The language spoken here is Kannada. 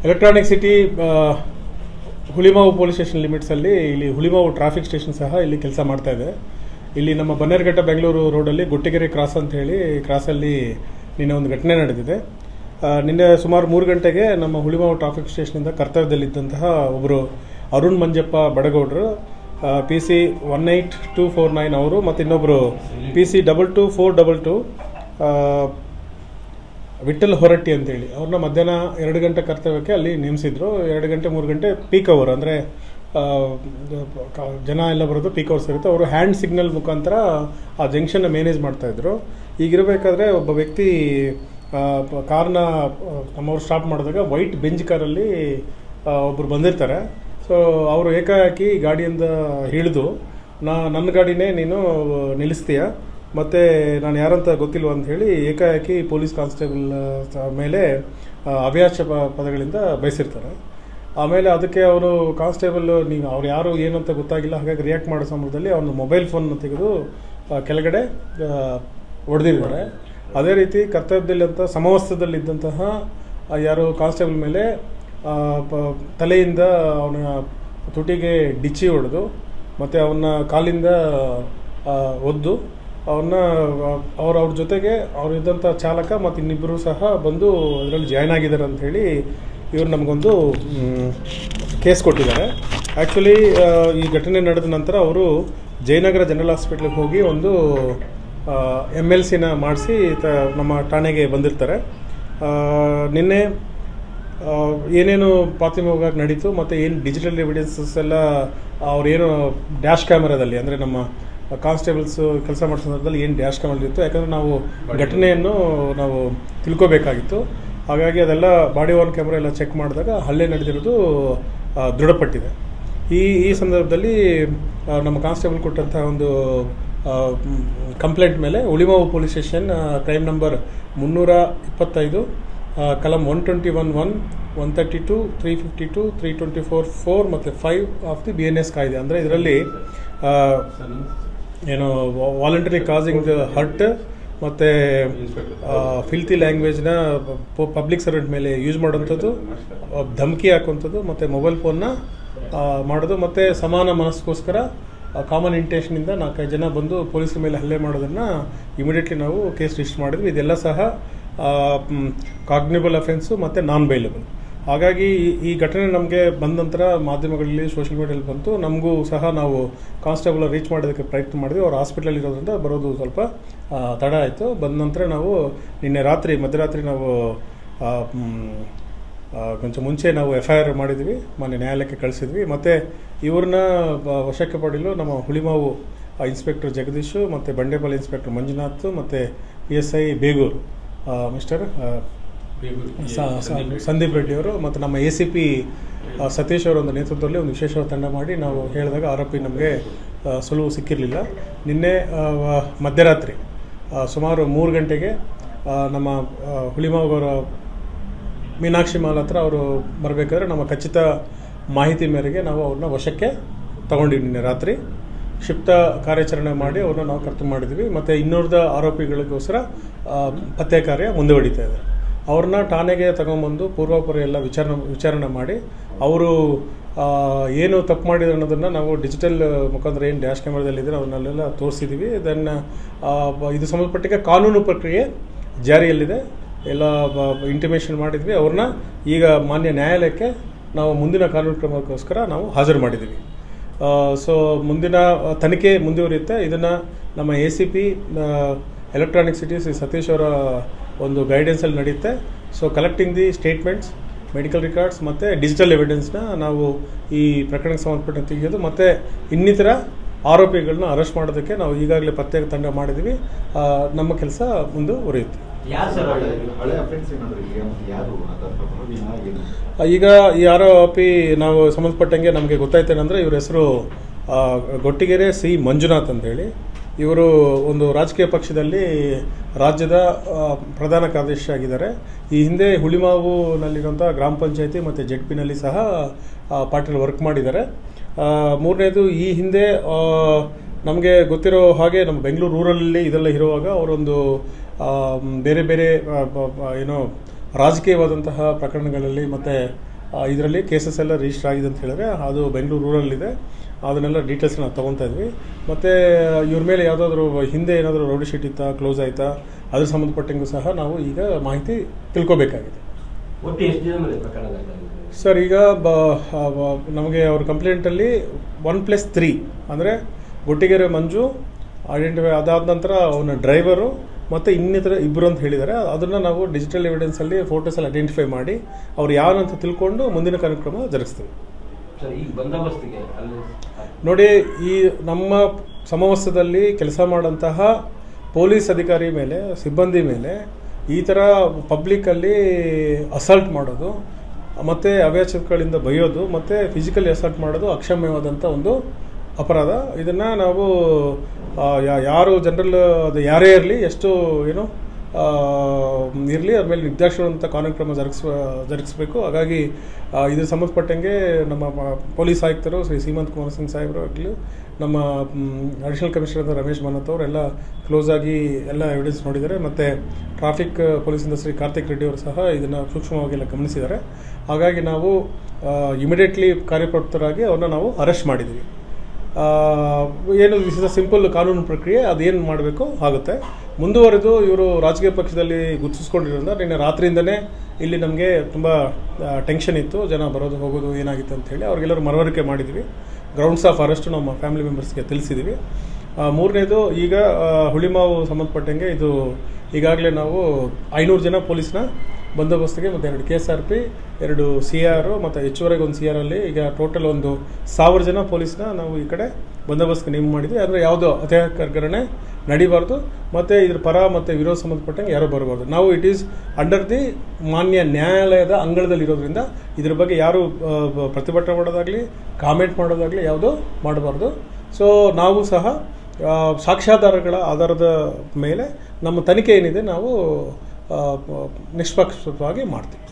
Electronic city Hulimavu police station ಲಿಮಿಟ್ಸಲ್ಲಿ ಇಲ್ಲಿ ಹುಳಿಮಾವು ಟ್ರಾಫಿಕ್ ಸ್ಟೇಷನ್ ಸಹ ಇಲ್ಲಿ ಕೆಲಸ ಮಾಡ್ತಾ ಇದೆ. ಇಲ್ಲಿ ನಮ್ಮ ಬನ್ನೇರುಘಟ್ಟ ಬೆಂಗಳೂರು ರೋಡಲ್ಲಿ ಗೊಟ್ಟಿಗೆರೆ ಕ್ರಾಸ್ ಅಂತ ಹೇಳಿ ಕ್ರಾಸಲ್ಲಿ ನಿನ್ನೆ ಒಂದು ಘಟನೆ ನಡೆದಿದೆ. ನಿನ್ನೆ ಸುಮಾರು 3 ಗಂಟೆಗೆ ನಮ್ಮ ಹುಳಿಮಾವು ಟ್ರಾಫಿಕ್ ಸ್ಟೇಷನಿಂದ ಕರ್ತವ್ಯದಲ್ಲಿದ್ದಂತಹ ಒಬ್ಬರು ಅರುಣ್ ಮಂಜಪ್ಪ ಬಡಗೌಡರು PC 18249 ಅವರು ಮತ್ತು ಇನ್ನೊಬ್ಬರು PC 22422 ವಿಠಲ್ ಹೊರಟ್ಟಿ ಅಂತೇಳಿ ಅವ್ರನ್ನ ಮಧ್ಯಾಹ್ನ 2 ಗಂಟೆ ಕರ್ತವ್ಯಕ್ಕೆ ಅಲ್ಲಿ ನೇಮಿಸಿದ್ರು. 2 ಗಂಟೆ 3 ಗಂಟೆ ಪೀಕ್ ಅವರ್, ಅಂದರೆ ಜನ ಎಲ್ಲ ಬರೋದು ಪೀಕ್ ಅವರ್ಸ್ ಇರುತ್ತೆ. ಅವರು ಹ್ಯಾಂಡ್ ಸಿಗ್ನಲ್ ಮುಖಾಂತರ ಆ ಜಂಕ್ಷನ್ನ ಮ್ಯಾನೇಜ್ ಮಾಡ್ತಾಯಿದ್ರು. ಈಗಿರಬೇಕಾದ್ರೆ ಒಬ್ಬ ವ್ಯಕ್ತಿ ಕಾರ್ನ ನಮ್ಮವ್ರು ಸ್ಟಾಪ್ ಮಾಡಿದಾಗ ವೈಟ್ ಬೆಂಚ್ ಕಾರಲ್ಲಿ ಒಬ್ಬರು ಬಂದಿರ್ತಾರೆ. ಸೊ ಅವರು ಏಕಾಏಕಿ ಗಾಡಿಯಿಂದ ಇಳಿದು ನನ್ನ ಗಾಡಿನೇ ನೀನು ನಿಲ್ಲಿಸ್ತೀಯ ಮತ್ತು ನಾನು ಯಾರಂತ ಗೊತ್ತಿಲ್ವ ಅಂತ ಹೇಳಿ ಏಕಾಏಕಿ ಪೊಲೀಸ್ ಕಾನ್ಸ್ಟೇಬಲ್ ಮೇಲೆ ಅವ್ಯಾಚ ಪದಗಳಿಂದ ಬಯಸಿರ್ತಾರೆ. ಆಮೇಲೆ ಅದಕ್ಕೆ ಅವರು ಕಾನ್ಸ್ಟೇಬಲ್ ನೀವು ಅವ್ರು ಯಾರು ಏನು ಅಂತ ಗೊತ್ತಾಗಿಲ್ಲ, ಹಾಗಾಗಿ ರಿಯಾಕ್ಟ್ ಮಾಡೋ ಸಮಯದಲ್ಲಿ ಅವನು ಮೊಬೈಲ್ ಫೋನ್ನ ತೆಗೆದು ಕೆಳಗಡೆ ಹೊಡೆದಿದ್ದಾರೆ. ಅದೇ ರೀತಿ ಕರ್ತವ್ಯದಲ್ಲಿದ್ದಂಥ ಸಮವಸ್ತ್ರದಲ್ಲಿದ್ದಂತಹ ಯಾರು ಕಾನ್ಸ್ಟೇಬಲ್ ಮೇಲೆ ತಲೆಯಿಂದ ಅವನ ತುಟಿಗೆ ಡಿಚ್ಚಿ ಹೊಡೆದು ಮತ್ತು ಅವನ ಕಾಲಿಂದ ಒದ್ದು ಅವ್ರ ಜೊತೆಗೆ ಅವರಿದ್ದಂಥ ಚಾಲಕ ಮತ್ತು ಇನ್ನಿಬ್ಬರು ಸಹ ಬಂದು ಅದರಲ್ಲಿ ಜಾಯ್ನ್ ಆಗಿದ್ದಾರೆ ಅಂಥೇಳಿ ಇವರು ನಮಗೊಂದು ಕೇಸ್ ಕೊಟ್ಟಿದ್ದಾರೆ. ಆ್ಯಕ್ಚುಲಿ ಈ ಘಟನೆ ನಡೆದ ನಂತರ ಅವರು ಜಯನಗರ ಜನರಲ್ ಹಾಸ್ಪಿಟ್ಲಿಗೆ ಹೋಗಿ ಒಂದು MLCನ ಮಾಡಿಸಿ ನಮ್ಮ ಠಾಣೆಗೆ ಬಂದಿರ್ತಾರೆ. ನಿನ್ನೆ ಏನೇನು ಪ್ರಾಥಮಿಕವಾಗಿ ನಡೀತು ಮತ್ತು ಏನು ಡಿಜಿಟಲ್ ಎವಿಡೆನ್ಸಸ್ ಎಲ್ಲ ಅವ್ರೇನು ಡ್ಯಾಶ್ ಕ್ಯಾಮರಾದಲ್ಲಿ, ಅಂದರೆ ನಮ್ಮ ಕಾನ್ಸ್ಟೇಬಲ್ಸ್ ಕೆಲಸ ಮಾಡೋ ಸಂದರ್ಭದಲ್ಲಿ ಏನು ಡ್ಯಾಶ್ ಕ್ಯಾಮರಾ ಇತ್ತು, ಯಾಕಂದರೆ ನಾವು ಘಟನೆಯನ್ನು ನಾವು ತಿಳ್ಕೋಬೇಕಾಗಿತ್ತು. ಹಾಗಾಗಿ ಅದೆಲ್ಲ ಬಾಡಿ ವಾರ್ನ್ ಕ್ಯಾಮ್ರಾ ಎಲ್ಲ ಚೆಕ್ ಮಾಡಿದಾಗ ಹಲ್ಲೆ ನಡೆದಿರೋದು ದೃಢಪಟ್ಟಿದೆ. ಈ ಸಂದರ್ಭದಲ್ಲಿ ನಮ್ಮ ಕಾನ್ಸ್ಟೇಬಲ್ ಕೊಟ್ಟಂಥ ಒಂದು ಕಂಪ್ಲೇಂಟ್ ಮೇಲೆ Hulimavu police station crime number 325 ಕಲಂ 121(1), 132, 352, 324(4) ಮತ್ತು 5 ಆಫ್ ದಿ BNS ಕಾಯ್ದೆ, ಅಂದರೆ ಇದರಲ್ಲಿ ಏನು ವಾಲಂಟರಿ ಕಾಸಿಂಗ್ ಹರ್ಟ್ ಮತ್ತು ಫಿಲ್ತಿ ಲ್ಯಾಂಗ್ವೇಜ್ನ ಪಬ್ಲಿಕ್ ಸರ್ವೆಂಟ್ ಮೇಲೆ ಯೂಸ್ ಮಾಡೋಂಥದ್ದು, ಧಮಕಿ ಹಾಕುವಂಥದ್ದು ಮತ್ತು ಮೊಬೈಲ್ ಫೋನ್ನ ಮಾಡೋದು ಮತ್ತು ಸಮಾನ ಮನಸ್ಸಿಗೋಸ್ಕರ ಕಾಮನ್ ಇಂಟೆನ್ಷನಿಂದ 4-5 ಜನ ಬಂದು ಪೊಲೀಸರ ಮೇಲೆ ಹಲ್ಲೆ ಮಾಡೋದನ್ನು ಇಮಿಡಿಯೇಟ್ಲಿ ನಾವು ಕೇಸ್ ರಿಜಿಸ್ಟರ್ ಮಾಡಿದ್ವಿ. ಇದೆಲ್ಲ ಸಹ ಕಾಗ್ನಿಬಲ್ ಅಫೆನ್ಸು ಮತ್ತು ನಾನ್ ಬೈಲಬಲ್. ಹಾಗಾಗಿ ಈ ಘಟನೆ ನಮಗೆ ಬಂದ ನಂತರ ಮಾಧ್ಯಮಗಳಲ್ಲಿ ಸೋಷಿಯಲ್ ಮೀಡಿಯಲ್ಲಿ ಬಂತು. ನಮಗೂ ಸಹ ನಾವು ಕಾನ್ಸ್ಟೇಬಲ್ ರೀಚ್ ಮಾಡೋದಕ್ಕೆ ಪ್ರಯತ್ನ ಮಾಡಿದ್ವಿ. ಅವ್ರು ಹಾಸ್ಪಿಟಲಲ್ಲಿ ಇರೋದ್ರಿಂದ ಬರೋದು ಸ್ವಲ್ಪ ತಡ ಆಯಿತು. ಬಂದ ನಂತರ ನಾವು ನಿನ್ನೆ ಮಧ್ಯರಾತ್ರಿ ನಾವು ಕೊಂಚ ಮುಂಚೆ ನಾವು FIR ಮಾಡಿದ್ವಿ, ಮೊನ್ನೆ ನ್ಯಾಯಾಲಯಕ್ಕೆ ಕಳಿಸಿದ್ವಿ. ಮತ್ತು ಇವ್ರನ್ನ ವಶಕ್ಕೆ ಪಡೆಯಲು ನಮ್ಮ ಹುಳಿಮಾವು ಇನ್ಸ್ಪೆಕ್ಟರ್ ಜಗದೀಶು ಮತ್ತು ಬಂಡೆಪಾಳ್ಯ ಇನ್ಸ್ಪೆಕ್ಟರ್ ಮಂಜುನಾಥ್ ಮತ್ತು PSI ಬೇಗೂರು ಮಿಸ್ಟರ್ ಸಂದೀಪ್ ರೆಡ್ಡಿಯವರು ಮತ್ತು ನಮ್ಮ ACP ಸತೀಶ್ ಅವರ ಒಂದು ನೇತೃತ್ವದಲ್ಲಿ ಒಂದು ವಿಶೇಷವಾದ ತಂಡ ಮಾಡಿ ನಾವು ಹೇಳಿದಾಗ ಆರೋಪಿ ನಮಗೆ ಸುಳುವು ಸಿಕ್ಕಿರಲಿಲ್ಲ. ನಿನ್ನೆ ಮಧ್ಯರಾತ್ರಿ ಸುಮಾರು 3 ಗಂಟೆಗೆ ನಮ್ಮ ಹುಳಿಮಾವರ ಮೀನಾಕ್ಷಿ ಮಾಲ್ ಹತ್ರ ಅವರು ಬರಬೇಕಾದ್ರೆ ನಮ್ಮ ಖಚಿತ ಮಾಹಿತಿ ಮೇರೆಗೆ ನಾವು ಅವ್ರನ್ನ ವಶಕ್ಕೆ ತಗೊಂಡಿವಿ. ನಿನ್ನೆ ರಾತ್ರಿ ಕ್ಷಿಪ್ತ ಕಾರ್ಯಾಚರಣೆ ಮಾಡಿ ಅವ್ರನ್ನ ನಾವು ಕರ್ತವ್ಯ ಮಾಡಿದ್ವಿ. ಮತ್ತು ಇನ್ನೂರದ ಆರೋಪಿಗಳಿಗೋಸ್ಕರ ಪತ್ತೆ ಕಾರ್ಯ ಮುಂದುವರಿತಾ ಇದೆ. ಅವ್ರನ್ನ ಠಾಣೆಗೆ ತಗೊಂಬಂದು ಪೂರ್ವಾಪರ ಎಲ್ಲ ವಿಚಾರಣೆ ಮಾಡಿ ಅವರು ಏನು ತಪ್ಪು ಮಾಡಿದ್ರು ಅನ್ನೋದನ್ನು ನಾವು ಡಿಜಿಟಲ್ ಮುಖಾಂತರ ಏನು ಡ್ಯಾಶ್ ಕ್ಯಾಮ್ರಾದಲ್ಲಿದ್ದರೆ ಅವನ್ನೆಲ್ಲ ತೋರಿಸಿದ್ದೀವಿ. ಇದನ್ನು ಇದು ಸಂಬಂಧಪಟ್ಟಿಗೆ ಕಾನೂನು ಪ್ರಕ್ರಿಯೆ ಜಾರಿಯಲ್ಲಿದೆ. ಎಲ್ಲ ಇಂಟಿಮೇಷನ್ ಮಾಡಿದ್ವಿ. ಅವ್ರನ್ನ ಈಗ ಮಾನ್ಯ ನ್ಯಾಯಾಲಯಕ್ಕೆ ನಾವು ಮುಂದಿನ ಕಾನೂನು ಕ್ರಮಕ್ಕೋಸ್ಕರ ನಾವು ಹಾಜರು ಮಾಡಿದ್ದೀವಿ. ಸೊ ಮುಂದಿನ ತನಿಖೆ ಮುಂದುವರಿಯುತ್ತೆ. ಇದನ್ನು ನಮ್ಮ ACP ಎಲೆಕ್ಟ್ರಾನಿಕ್ ಸಿಟಿ ಸತೀಶ್ ಅವರ ಒಂದು ಗೈಡೆನ್ಸಲ್ಲಿ ನಡೆಯುತ್ತೆ. So collecting the statements, medical records ಮತ್ತು ಡಿಜಿಟಲ್ ಎವಿಡೆನ್ಸ್ನ ನಾವು ಈ ಪ್ರಕರಣಕ್ಕೆ ಸಂಬಂಧಪಟ್ಟಂತೆ ತೆಗೆಯೋದು ಮತ್ತು ಇನ್ನಿತರ ಆರೋಪಿಗಳನ್ನ ಅರೆಸ್ಟ್ ಮಾಡೋದಕ್ಕೆ ನಾವು ಈಗಾಗಲೇ ಪ್ರತ್ಯೇಕ ತಂಡ ಮಾಡಿದ್ದೀವಿ. ನಮ್ಮ ಕೆಲಸ ಮುಂದುವರಿಯುತ್ತೆ. ಈಗ ಈ ಆರೋಪಿ ನಾವು ಸಂಬಂಧಪಟ್ಟಂಗೆ ನಮಗೆ ಗೊತ್ತಾಯ್ತೇನೆಂದರೆ ಇವ್ರ ಹೆಸರು ಗೊಟ್ಟಿಗೆರೆ C ಮಂಜುನಾಥ್ ಅಂತೇಳಿ. ಇವರು ಒಂದು ರಾಜಕೀಯ ಪಕ್ಷದಲ್ಲಿ ರಾಜ್ಯದ ಪ್ರಧಾನ ಕಾರ್ಯದರ್ಶಿ ಆಗಿದ್ದಾರೆ. ಈ ಹಿಂದೆ ಹುಳಿಮಾವುನಲ್ಲಿರುವಂಥ ಗ್ರಾಮ ಪಂಚಾಯತಿ ಮತ್ತು ZPನಲ್ಲಿ ಸಹ ಪಾರ್ಟಿಯಲ್ಲಿ ವರ್ಕ್ ಮಾಡಿದ್ದಾರೆ. ಮೂರನೇದು ಈ ಹಿಂದೆ ನಮಗೆ ಗೊತ್ತಿರೋ ಹಾಗೆ ನಮ್ಮ ಬೆಂಗಳೂರು ರೂರಲಲ್ಲಿ ಇದೆಲ್ಲ ಇರುವಾಗ ಅವರೊಂದು ಬೇರೆ ಬೇರೆ ಏನೋ ರಾಜಕೀಯವಾದಂತಹ ಪ್ರಕರಣಗಳಲ್ಲಿ ಮತ್ತು ಇದರಲ್ಲಿ ಕೇಸಸ್ ಎಲ್ಲ ರಿಜಿಸ್ಟರ್ ಆಗಿದೆ ಅಂತ ಹೇಳಿದ್ರೆ ಅದು ಬೆಂಗಳೂರು ರೂರಲ್ಲಿದೆ. ಅದನ್ನೆಲ್ಲ ಡೀಟೇಲ್ಸ್ ನಾವು ತೊಗೊತಾ ಇದ್ವಿ. ಮತ್ತು ಇವ್ರ ಮೇಲೆ ಯಾವುದಾದ್ರೂ ಹಿಂದೆ ಏನಾದರೂ ರೌಡಿ ಶೀಟ್ ಇತ್ತಾ, ಕ್ಲೋಸ್ ಆಯಿತಾ, ಅದ್ರ ಸಂಬಂಧಪಟ್ಟಂಗೂ ಸಹ ನಾವು ಈಗ ಮಾಹಿತಿ ತಿಳ್ಕೊಬೇಕಾಗಿದೆ. ಸರ್, ಈಗ ನಮಗೆ ಅವ್ರ ಕಂಪ್ಲೇಂಟಲ್ಲಿ 1+3 ಅಂದರೆ ಗೊಟ್ಟಿಗೆರೆ ಮಂಜು ಐಡೆಂಟಿಫೈ ಅದಾದ ನಂತರ ಅವನ ಡ್ರೈವರು ಮತ್ತು ಇನ್ನಿತರ ಇಬ್ಬರು ಅಂತ ಹೇಳಿದ್ದಾರೆ. ಅದನ್ನು ನಾವು ಡಿಜಿಟಲ್ ಎವಿಡೆನ್ಸಲ್ಲಿ ಫೋಟೋಸಲ್ಲಿ ಐಡೆಂಟಿಫೈ ಮಾಡಿ ಅವ್ರು ಯಾರಂತ ತಿಳ್ಕೊಂಡು ಮುಂದಿನ ಕಾರ್ಯಕ್ರಮ ಜರುಗಿಸ್ತೀವಿ. ನೋಡಿ, ಈ ನಮ್ಮ ಸಮವಸ್ತ್ರದಲ್ಲಿ ಕೆಲಸ ಮಾಡೋಂತಹ ಪೊಲೀಸ್ ಅಧಿಕಾರಿ ಮೇಲೆ, ಸಿಬ್ಬಂದಿ ಮೇಲೆ ಈ ಥರ ಪಬ್ಲಿಕ್ಕಲ್ಲಿ ಅಸಾಲ್ಟ್ ಮಾಡೋದು ಮತ್ತು ಅವ್ಯಾಚಕಗಳಿಂದ ಬೈಯೋದು ಮತ್ತು ಫಿಸಿಕಲಿ ಅಸಾಲ್ಟ್ ಮಾಡೋದು ಅಕ್ಷಮ್ಯವಾದಂಥ ಒಂದು ಅಪರಾಧ. ಇದನ್ನು ನಾವು ಯಾರು ಜನರಲ್ ಅದು ಯಾರೇ ಇರಲಿ, ಎಷ್ಟು ಏನು ಇರಲಿ, ಅದ್ಮೇಲೆ ನಿರ್ದಾಕ್ಷಿಣ್ಯವಂಥ ಕಾನೂನು ಕ್ರಮ ಜರುಗಿಸಬೇಕು. ಹಾಗಾಗಿ ಇದ್ರ ಸಂಬಂಧಪಟ್ಟಂಗೆ ನಮ್ಮ ಪೊಲೀಸ್ ಆಯುಕ್ತರು ಶ್ರೀ ಸೀಮಂತ್ ಕುಮಾರ್ ಸಿಂಗ್ ಸಾಹೇಬರು ಆಗಲಿ, ನಮ್ಮ ಅಡಿಷನಲ್ ಕಮಿಷನರ್ ರಮೇಶ್ ಮನತ್ ಅವರು ಎಲ್ಲ ಕ್ಲೋಸ್ ಆಗಿ ಎಲ್ಲ ಎವಿಡೆನ್ಸ್ ನೋಡಿದ್ದಾರೆ. ಮತ್ತು ಟ್ರಾಫಿಕ್ ಪೊಲೀಸಿಂದ ಶ್ರೀ ಕಾರ್ತಿಕ್ ರೆಡ್ಡಿ ಅವರು ಸಹ ಇದನ್ನು ಸೂಕ್ಷ್ಮವಾಗಿ ಎಲ್ಲ ಗಮನಿಸಿದ್ದಾರೆ. ಹಾಗಾಗಿ ನಾವು ಇಮಿಡಿಯೇಟ್ಲಿ ಕಾರ್ಯಪ್ರವೃತ್ತರಾಗಿ ಅವ್ರನ್ನ ನಾವು ಅರೆಸ್ಟ್ ಮಾಡಿದ್ದೀವಿ. ಏನು ದಿಸ್ ಇಸ್ ಅ ಸಿಂಪಲ್ ಕಾನೂನು ಪ್ರಕ್ರಿಯೆ, ಅದೇನು ಮಾಡಬೇಕು ಆಗುತ್ತೆ. ಮುಂದುವರೆದು ಇವರು ರಾಜಕೀಯ ಪಕ್ಷದಲ್ಲಿ ಗುರುತಿಸ್ಕೊಂಡಿರೋದ್ರಿಂದ ನಿನ್ನೆ ರಾತ್ರಿಯಿಂದನೇ ಇಲ್ಲಿ ನಮಗೆ ತುಂಬ ಟೆನ್ಷನ್ ಇತ್ತು, ಜನ ಬರೋದು ಹೋಗೋದು ಏನಾಗಿತ್ತು ಅಂಥೇಳಿ ಅವ್ರಿಗೆಲ್ಲರೂ ಮನವರಿಕೆ ಮಾಡಿದ್ದೀವಿ. ಗ್ರೌಂಡ್ಸ್ ಆಫ್ ಅರೆಸ್ಟು ನಮ್ಮ ಫ್ಯಾಮಿಲಿ ಮೆಂಬರ್ಸ್ಗೆ ತಿಳಿಸಿದ್ದೀವಿ. ಮೂರನೇದು, ಈಗ ಹುಳಿಮಾವು ಸಂಬಂಧಪಟ್ಟಂಗೆ ಇದು ಈಗಾಗಲೇ ನಾವು 500 ಜನ ಪೊಲೀಸ್ನ ಬಂದೋಬಸ್ತಿಗೆ ಮತ್ತು 2 KSRP, 2 CR ಮತ್ತು ಹೆಚ್ಚುವರೆಗೆ ಒಂದು CR ಅಲ್ಲಿ ಈಗ ಟೋಟಲ್ ಒಂದು 1000 ಜನ ಪೊಲೀಸ್ನ ನಾವು ಈ ಕಡೆ ಬಂದೋಬಸ್ತ್ಗೆ ನೇಮಕ ಮಾಡಿದ್ವಿ. ಅಂದರೆ ಯಾವುದೋ ಅತ್ಯಾಕರಣೆ ನಡಿಬಾರ್ದು ಮತ್ತು ಇದ್ರ ಪರ ಮತ್ತು ವಿರೋಧ ಸಂಬಂಧಪಟ್ಟಂಗೆ ಯಾರೂ ಬರಬಾರ್ದು. ನಾವು ಇಟ್ ಈಸ್ ಅಂಡರ್ ದಿ ಮಾನ್ಯ ನ್ಯಾಯಾಲಯದ ಅಂಗಳದಲ್ಲಿ ಇರೋದ್ರಿಂದ ಇದ್ರ ಬಗ್ಗೆ ಯಾರು ಪ್ರತಿಭಟನೆ ಮಾಡೋದಾಗಲಿ, ಕಾಮೆಂಟ್ ಮಾಡೋದಾಗಲಿ ಯಾವುದೂ ಮಾಡಬಾರ್ದು. ಸೊ ನಾವು ಸಹ ಸಾಕ್ಷ್ಯಾಧಾರಗಳ ಆಧಾರದ ಮೇಲೆ ನಮ್ಮ ತನಿಖೆ ಏನಿದೆ ನಾವು ನಿಷ್ಪಕ್ಷಪಾತವಾಗಿ ಮಾಡ್ತೀವಿ.